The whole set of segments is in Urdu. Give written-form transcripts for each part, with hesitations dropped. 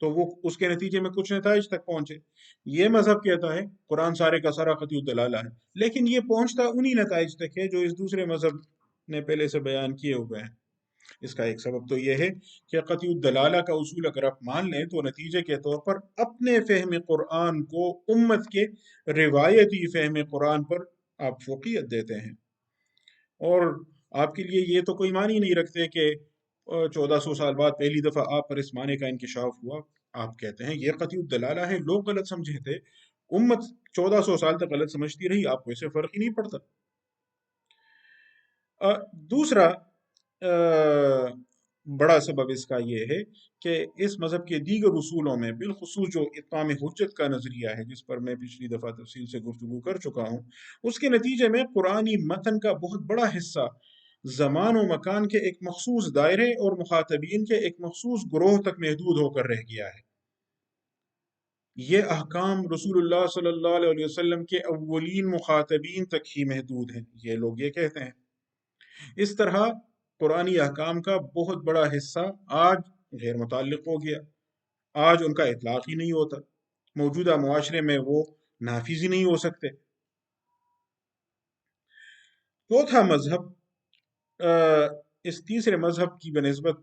تو وہ اس کے نتیجے میں کچھ نتائج تک پہنچے۔ یہ مذہب کہتا ہے قرآن سارے کا سارا قطعی الدلالہ ہے، لیکن یہ پہنچتا انہی نتائج تک ہے جو اس دوسرے مذہب نے پہلے سے بیان کیے ہوئے ہیں۔ اس کا ایک سبب تو یہ ہے کہ قطعی الدلالہ کا اصول اگر آپ مان لیں تو نتیجے کے طور پر اپنے فہم قرآن کو امت کے روایتی فہم قرآن پر آپ فوقیت دیتے ہیں، اور آپ کے لیے یہ تو کوئی معنی نہیں رکھتے کہ 1400 سال بعد پہلی دفعہ آپ پر اس معنی کا انکشاف ہوا۔ آپ کہتے ہیں یہ قطعی الدلالہ ہے، لوگ غلط سمجھے تھے، امت 1400 سال تک غلط سمجھتی رہی، آپ کو اسے فرق ہی نہیں پڑتا۔ دوسرا بڑا سبب اس کا یہ ہے کہ اس مذہب کے دیگر اصولوں میں بالخصوص جو اتمام حجت کا نظریہ ہے، جس پر میں پچھلی دفعہ تفصیل سے گفتگو کر چکا ہوں، اس کے نتیجے میں قرآنی متن کا بہت بڑا حصہ زمان و مکان کے ایک مخصوص دائرے اور مخاطبین کے ایک مخصوص گروہ تک محدود ہو کر رہ گیا ہے۔ یہ احکام رسول اللہ صلی اللہ علیہ وسلم کے اولین مخاطبین تک ہی محدود ہیں، یہ لوگ یہ کہتے ہیں۔ اس طرح قرآنی احکام کا بہت بڑا حصہ آج غیر متعلق ہو گیا، آج ان کا اطلاق ہی نہیں ہوتا، موجودہ معاشرے میں وہ نافذ ہی نہیں ہو سکتے۔ چوتھا مذہب اس تیسرے مذہب کی بنسبت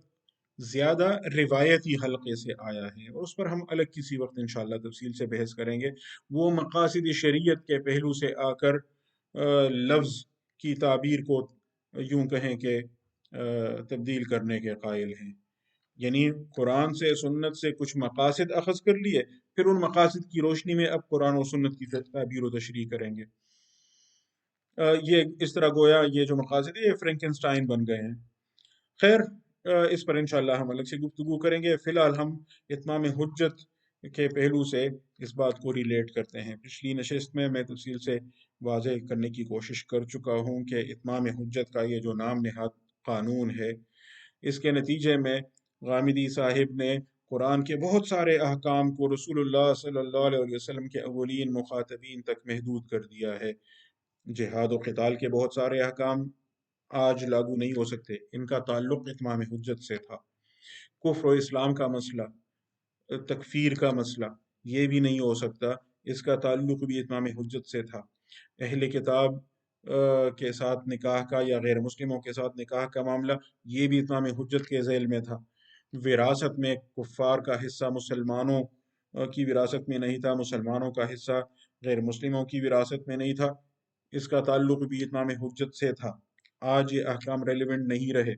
زیادہ روایتی حلقے سے آیا ہے، اور اس پر ہم الگ کسی وقت انشاءاللہ تفصیل سے بحث کریں گے۔ وہ مقاصد شریعت کے پہلو سے آ کر لفظ کی تعبیر کو یوں کہیں کہ تبدیل کرنے کے قائل ہیں، یعنی قرآن سے سنت سے کچھ مقاصد اخذ کر لیے، پھر ان مقاصد کی روشنی میں اب قرآن و سنت کی تعبیر و تشریح کریں گے۔ یہ اس طرح گویا یہ جو مقاصد ہے یہ فرینکنسٹائن بن گئے ہیں۔ خیر، اس پر انشاءاللہ ہم الگ سے گفتگو کریں گے۔ فی الحال ہم اتمام حجت کے پہلو سے اس بات کو ریلیٹ کرتے ہیں۔ پچھلی نشست میں میں تفصیل سے واضح کرنے کی کوشش کر چکا ہوں کہ اتمام حجت کا یہ جو نام نہاد قانون ہے، اس کے نتیجے میں غامدی صاحب نے قرآن کے بہت سارے احکام کو رسول اللہ صلی اللہ علیہ وسلم کے اولین مخاطبین تک محدود کر دیا ہے۔ جہاد و قتال کے بہت سارے احکام آج لاگو نہیں ہو سکتے، ان کا تعلق اتمام حجت سے تھا۔ کفر و اسلام کا مسئلہ، تکفیر کا مسئلہ، یہ بھی نہیں ہو سکتا، اس کا تعلق بھی اتمام حجت سے تھا۔ اہل کتاب کے ساتھ نکاح کا یا غیر مسلموں کے ساتھ نکاح کا معاملہ، یہ بھی اتمام حجت کے ذیل میں تھا۔ وراثت میں کفار کا حصہ مسلمانوں کی وراثت میں نہیں تھا، مسلمانوں کا حصہ غیر مسلموں کی وراثت میں نہیں تھا، اس کا تعلق بھی اتمام حجت سے تھا۔ آج یہ احکام ریلیونٹ نہیں رہے۔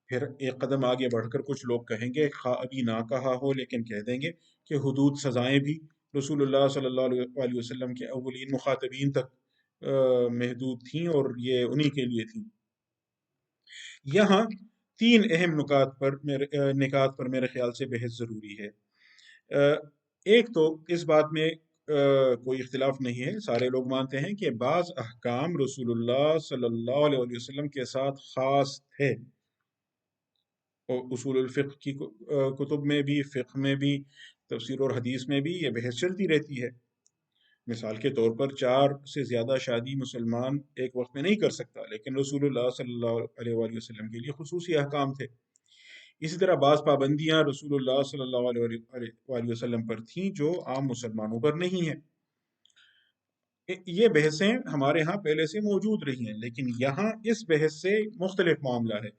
پھر ایک قدم آگے بڑھ کر کچھ لوگ کہیں گے، خواہ ابھی نہ کہا ہو لیکن کہہ دیں گے کہ حدود سزائیں بھی رسول اللہ صلی اللہ علیہ وسلم کے اولین مخاطبین تک محدود تھیں اور یہ انہی کے لیے تھیں۔ یہاں تین اہم نکات پر میرے خیال سے بحث ضروری ہے۔ ایک تو اس بات میں کوئی اختلاف نہیں ہے، سارے لوگ مانتے ہیں کہ بعض احکام رسول اللہ صلی اللہ علیہ وسلم کے ساتھ خاص تھے، اور اصول الفقہ کی کتب میں بھی، فقہ میں بھی، تفسیر اور حدیث میں بھی یہ بحث چلتی رہتی ہے۔ مثال کے طور پر 4 سے زیادہ شادی مسلمان ایک وقت میں نہیں کر سکتا، لیکن رسول اللہ صلی اللہ علیہ وآلہ وسلم کے لیے خصوصی احکام تھے۔ اسی طرح بعض پابندیاں رسول اللہ صلی اللہ علیہ وآلہ وسلم پر تھیں جو عام مسلمانوں پر نہیں ہیں۔ یہ بحثیں ہمارے ہاں پہلے سے موجود رہی ہیں، لیکن یہاں اس بحث سے مختلف معاملہ ہے۔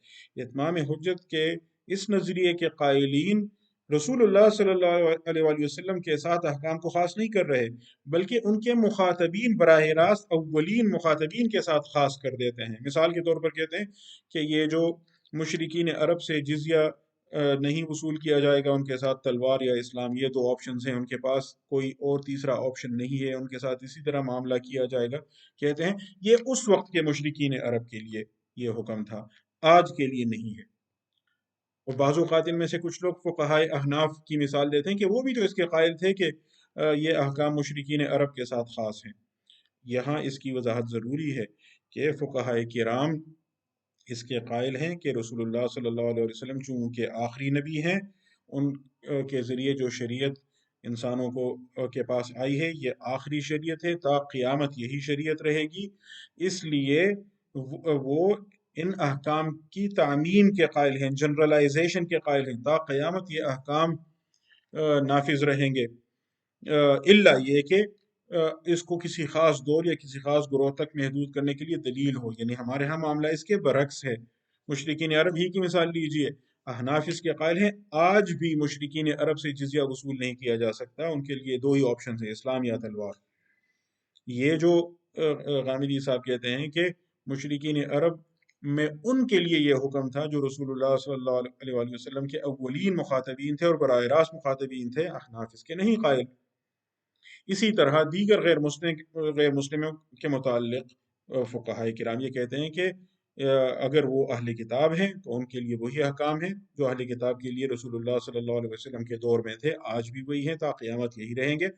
اتمام حجت کے اس نظریے کے قائلین رسول اللہ صلی اللہ علیہ وآلہ وسلم کے ساتھ احکام کو خاص نہیں کر رہے، بلکہ ان کے مخاطبین براہ راست اولین مخاطبین کے ساتھ خاص کر دیتے ہیں۔ مثال کے طور پر کہتے ہیں کہ یہ جو مشرکین عرب سے جزیہ نہیں وصول کیا جائے گا، ان کے ساتھ تلوار یا اسلام، یہ 2 آپشنز ہیں، ان کے پاس کوئی اور تیسرا آپشن نہیں ہے، ان کے ساتھ اسی طرح معاملہ کیا جائے گا۔ کہتے ہیں یہ اس وقت کے مشرکین عرب کے لیے یہ حکم تھا، آج کے لیے نہیں ہے۔ اور بعض اوقات ان میں سے کچھ لوگ فقہائے احناف کی مثال دیتے ہیں کہ وہ بھی تو اس کے قائل تھے کہ یہ احکام مشرکین عرب کے ساتھ خاص ہیں۔ یہاں اس کی وضاحت ضروری ہے کہ فقہائے کرام اس کے قائل ہیں کہ رسول اللہ صلی اللہ علیہ وسلم چونکہ آخری نبی ہیں، ان کے ذریعے جو شریعت انسانوں کو کے پاس آئی ہے یہ آخری شریعت ہے، تا قیامت یہی شریعت رہے گی، اس لیے وہ ان احکام کی تعمیم کے قائل ہیں، جنرلائزیشن کے قائل ہیں، تا قیامت یہ احکام نافذ رہیں گے، الا یہ کہ اس کو کسی خاص دور یا کسی خاص گروہ تک محدود کرنے کے لیے دلیل ہو۔ یعنی ہمارے ہاں معاملہ اس کے برعکس ہے۔ مشرکین عرب ہی کی مثال لیجئے، احناف اس کے قائل ہیں آج بھی مشرکین عرب سے جزیہ وصول نہیں کیا جا سکتا، ان کے لیے دو ہی آپشن ہیں، اسلام یا تلوار۔ یہ جو غامدی صاحب کہتے ہیں کہ مشرکین عرب میں ان کے لیے یہ حکم تھا جو رسول اللہ صلی اللہ علیہ وآلہ وسلم کے اولین مخاطبین تھے اور براہ راست مخاطبین تھے، احناف اس کے نہیں قائل۔ اسی طرح دیگر غیر مسلموں کے متعلق فقہاء کرام یہ کہتے ہیں کہ اگر وہ اہل کتاب ہیں تو ان کے لیے وہی احکام ہیں جو اہل کتاب کے لیے رسول اللہ صلی اللہ علیہ وسلم کے دور میں تھے، آج بھی وہی ہیں، تا قیامت یہی رہیں گے۔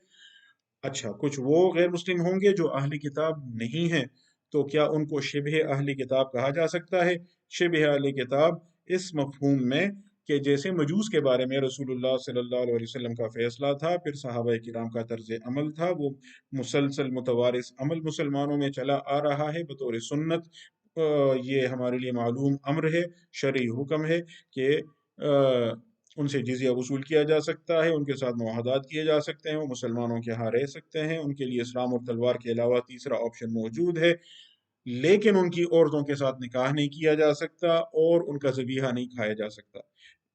اچھا، کچھ وہ غیر مسلم ہوں گے جو اہل کتاب نہیں ہیں، تو کیا ان کو شبہ اہل کتاب کہا جا سکتا ہے؟ شبہ اہل کتاب اس مفہوم میں کہ جیسے مجوس کے بارے میں رسول اللہ صلی اللہ علیہ وسلم کا فیصلہ تھا، پھر صحابہ کرام کا طرز عمل تھا، وہ مسلسل متوارث عمل مسلمانوں میں چلا آ رہا ہے بطور سنت۔ یہ ہمارے لیے معلوم امر ہے، شرعی حکم ہے کہ ان سے جزیہ وصول کیا جا سکتا ہے، ان کے ساتھ معاہدات کیے جا سکتے ہیں، وہ مسلمانوں کے ہاں رہ سکتے ہیں، ان کے لیے اسلام اور تلوار کے علاوہ تیسرا آپشن موجود ہے، لیکن ان کی عورتوں کے ساتھ نکاح نہیں کیا جا سکتا اور ان کا ذبیحہ نہیں کھایا جا سکتا۔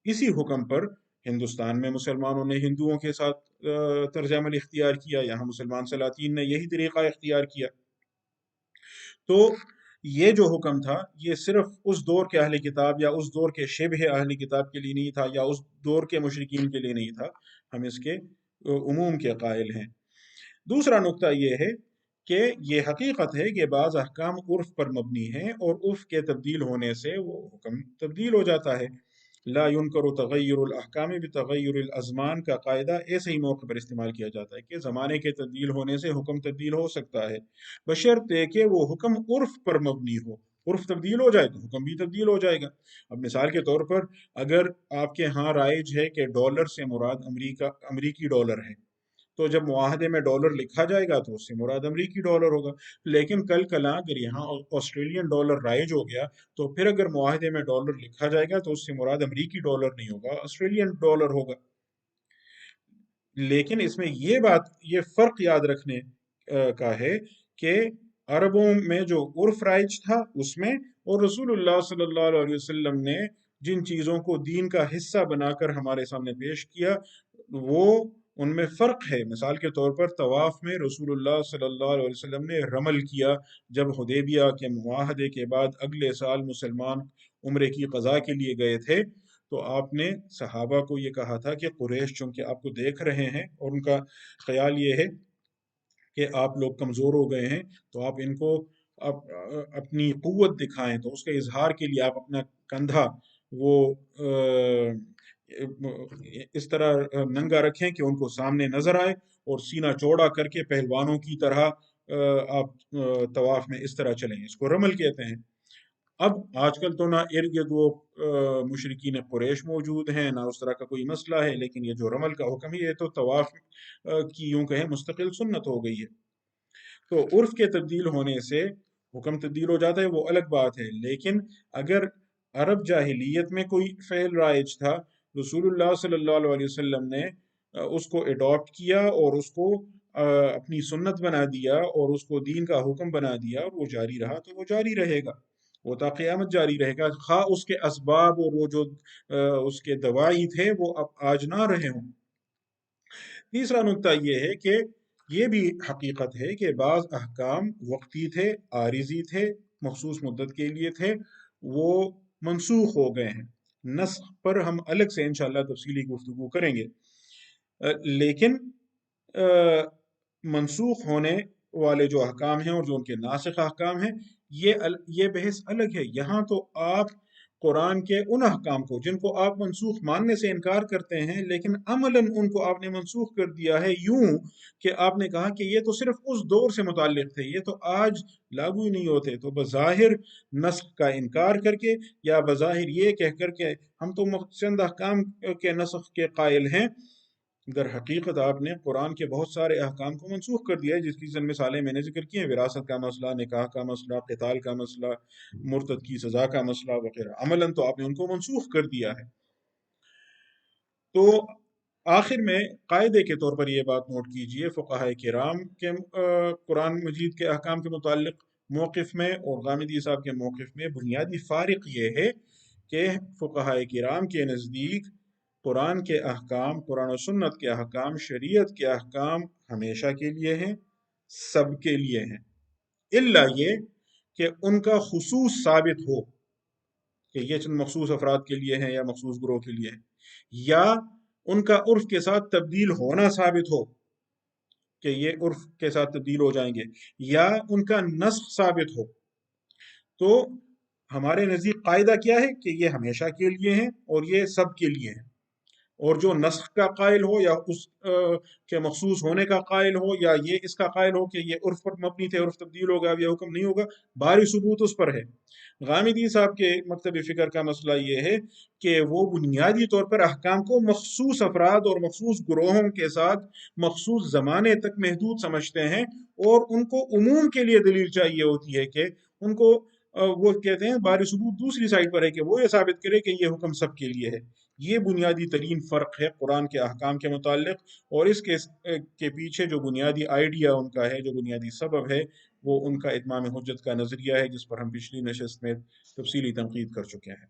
اسی حکم پر ہندوستان میں مسلمانوں نے ہندوؤں کے ساتھ طرز عمل اختیار کیا، یہاں مسلمان سلاطین نے یہی طریقہ اختیار کیا۔ تو یہ جو حکم تھا یہ صرف اس دور کے اہل کتاب یا اس دور کے شبہ اہل کتاب کے لیے نہیں تھا، یا اس دور کے مشرکین کے لیے نہیں تھا، ہم اس کے عموم کے قائل ہیں۔ دوسرا نقطہ یہ ہے کہ یہ حقیقت ہے کہ بعض احکام عرف پر مبنی ہیں اور عرف کے تبدیل ہونے سے وہ حکم تبدیل ہو جاتا ہے۔ لا ينکر تغیر الاحکام بتغیر الازمان کا قاعدہ ایسے ہی موقع پر استعمال کیا جاتا ہے کہ زمانے کے تبدیل ہونے سے حکم تبدیل ہو سکتا ہے، بشرطے کہ وہ حکم عرف پر مبنی ہو۔ عرف تبدیل ہو جائے تو حکم بھی تبدیل ہو جائے گا۔ اب مثال کے طور پر اگر آپ کے ہاں رائج ہے کہ ڈالر سے مراد امریکی ڈالر ہے، تو جب معاہدے میں ڈالر لکھا جائے گا تو اس سے مراد امریکی ڈالر ہوگا، لیکن کل کلا اگر یہاں آسٹریلین ڈالر رائج ہو گیا تو پھر اگر معاہدے میں ڈالر لکھا جائے گا تو اس سے مراد امریکی ڈالر نہیں ہوگا، آسٹریلین ڈالر ہوگا۔ لیکن اس میں یہ فرق یاد رکھنے کا ہے کہ عربوں میں جو عرف رائج تھا اس میں، اور رسول اللہ صلی اللہ علیہ وسلم نے جن چیزوں کو دین کا حصہ بنا کر ہمارے سامنے پیش کیا وہ ان میں فرق ہے۔ مثال کے طور پر طواف میں رسول اللہ صلی اللہ علیہ وسلم نے رمل کیا، جب حدیبیہ کے معاہدے کے بعد اگلے سال مسلمان عمرے کی قضاء کے لیے گئے تھے تو آپ نے صحابہ کو یہ کہا تھا کہ قریش چونکہ آپ کو دیکھ رہے ہیں اور ان کا خیال یہ ہے کہ آپ لوگ کمزور ہو گئے ہیں تو آپ ان کو اپنی قوت دکھائیں، تو اس کے اظہار کے لیے آپ اپنا کندھا وہ اس طرح ننگا رکھیں کہ ان کو سامنے نظر آئے، اور سینہ چوڑا کر کے پہلوانوں کی طرح آپ طواف میں اس طرح چلیں، اس کو رمل کہتے ہیں۔ اب آج کل تو نہ ارد گرد وہ مشرکین قریش موجود ہیں، نہ اس طرح کا کوئی مسئلہ ہے، لیکن یہ جو رمل کا حکم ہے یہ تو طواف کی یوں کہیں مستقل سنت ہو گئی ہے۔ تو عرف کے تبدیل ہونے سے حکم تبدیل ہو جاتا ہے، وہ الگ بات ہے، لیکن اگر عرب جاہلیت میں کوئی فعل رائج تھا، رسول اللہ صلی اللہ علیہ وسلم نے اس کو اڈاپٹ کیا اور اس کو اپنی سنت بنا دیا اور اس کو دین کا حکم بنا دیا اور وہ جاری رہا تو وہ جاری رہے گا، وہ تا قیامت جاری رہے گا، خواہ اس کے اسباب اور وہ جو اس کے دواعی تھے وہ اب آج نہ رہے ہوں۔ تیسرا نقطہ یہ ہے کہ یہ بھی حقیقت ہے کہ بعض احکام وقتی تھے، عارضی تھے، مخصوص مدت کے لیے تھے، وہ منسوخ ہو گئے ہیں۔ نسخ پر ہم الگ سے انشاءاللہ تفصیلی گفتگو کریں گے، لیکن منسوخ ہونے والے جو احکام ہیں اور جو ان کے ناسخ احکام ہیں یہ بحث الگ ہے۔ یہاں تو آپ قرآن کے ان احکام کو جن کو آپ منسوخ ماننے سے انکار کرتے ہیں لیکن عملاً ان کو آپ نے منسوخ کر دیا ہے، یوں کہ آپ نے کہا کہ یہ تو صرف اس دور سے متعلق تھے، یہ تو آج لاگو ہی نہیں ہوتے، تو بظاہر نسخ کا انکار کر کے یا بظاہر یہ کہہ کر کے ہم تو چند احکام کے نسخ کے قائل ہیں، در حقیقت آپ نے قرآن کے بہت سارے احکام کو منسوخ کر دیا ہے، جس کی چند مثالیں میں نے ذکر کی ہیں: وراثت کا مسئلہ، نکاح کا مسئلہ، قتال کا مسئلہ، مرتد کی سزا کا مسئلہ وغیرہ۔ عملاً تو آپ نے ان کو منسوخ کر دیا ہے۔ تو آخر میں قاعدے کے طور پر یہ بات نوٹ کیجئے، فقہائے کرام کے قرآن مجید کے احکام کے متعلق موقف میں اور غامدی صاحب کے موقف میں بنیادی فارق یہ ہے کہ فقہائے کرام کے نزدیک قرآن کے احکام، قرآن و سنت کے احکام، شریعت کے احکام ہمیشہ کے لیے ہیں، سب کے لیے ہیں، الا یہ کہ ان کا خصوص ثابت ہو کہ یہ چند مخصوص افراد کے لیے ہیں یا مخصوص گروہ کے لیے ہیں، یا ان کا عرف کے ساتھ تبدیل ہونا ثابت ہو کہ یہ عرف کے ساتھ تبدیل ہو جائیں گے، یا ان کا نسخ ثابت ہو۔ تو ہمارے نزدیک قاعدہ کیا ہے کہ یہ ہمیشہ کے لیے ہیں اور یہ سب کے لیے ہیں، اور جو نسخ کا قائل ہو یا اس کے مخصوص ہونے کا قائل ہو یا یہ اس کا قائل ہو کہ یہ عرف پر مبنی تھے، عرف تبدیل ہوگا، اب یہ حکم نہیں ہوگا، باری ثبوت اس پر ہے۔ غامدی صاحب کے مکتب فکر کا مسئلہ یہ ہے کہ وہ بنیادی طور پر احکام کو مخصوص افراد اور مخصوص گروہوں کے ساتھ مخصوص زمانے تک محدود سمجھتے ہیں، اور ان کو عموم کے لیے دلیل چاہیے ہوتی ہے کہ ان کو وہ کہتے ہیں باری ثبوت دوسری سائڈ پر ہے کہ وہ یہ ثابت کرے کہ یہ حکم سب کے لیے ہے۔ یہ بنیادی ترین فرق ہے قرآن کے احکام کے متعلق، اور اس کے پیچھے جو بنیادی آئیڈیا ان کا ہے، جو بنیادی سبب ہے، وہ ان کا اتمام حجت کا نظریہ ہے، جس پر ہم پچھلی نشست میں تفصیلی تنقید کر چکے ہیں۔